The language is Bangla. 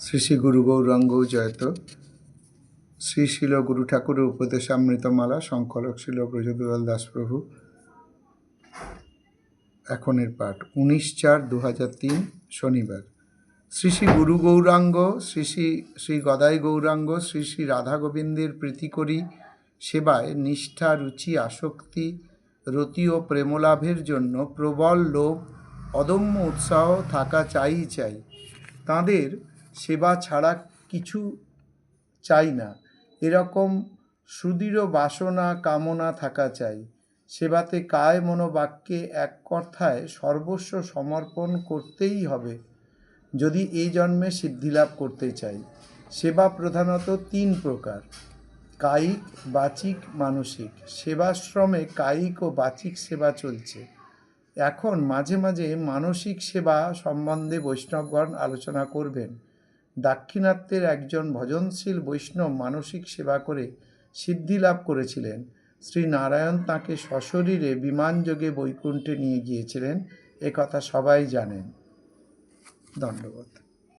শ্রী শ্রী গুরু গৌরাঙ্গ জয়ত। শ্রী শিল গুরু ঠাকুরের উপদেশামৃতমালা, সংকলক শিল ব্রজদুলাল দাসপ্রভু। এখনের পাঠ 19/4/2003 শনিবার। শ্রী শ্রী গুরু গৌরাঙ্গ, শ্রী শ্রী শ্রী গদাই গৌরাঙ্গ, শ্রী শ্রী রাধা গোবিন্দের প্রীতি করি সেবায় নিষ্ঠা, রুচি, আসক্তি, রতি ও প্রেমলাভের জন্য প্রবল লোভ, অদম্য উৎসাহ থাকা চাই। তাঁদের সেবা ছাড়া কিছু চাই না, এরকম সুদৃঢ় বাসনা কামনা থাকা চাই। সেবাতে কায় মনোবাক্যে এক কথায় সর্বস্ব সমর্পণ করতেই হবে যদি এই জন্মে সিদ্ধিলাভ করতে চাই। সেবা প্রধানত 3 প্রকার: কায়িক, বাচিক, মানসিক। সেবাশ্রমে কায়িক ও বাচিক সেবা চলছে। এখন মাঝে মাঝে মানসিক সেবা সম্বন্ধে বৈষ্ণবগণ আলোচনা করবেন। দাক্ষিণাত্যের একজন ভজনশীল বৈষ্ণব মানসিক সেবা করে সিদ্ধি লাভ করেছিলেন। শ্রী নারায়ণ তাঁকে সশরীরে বিমানযোগে বৈকুণ্ঠে নিয়ে গিয়েছিলেন, একথা সবাই জানেন। ধন্যবাদ।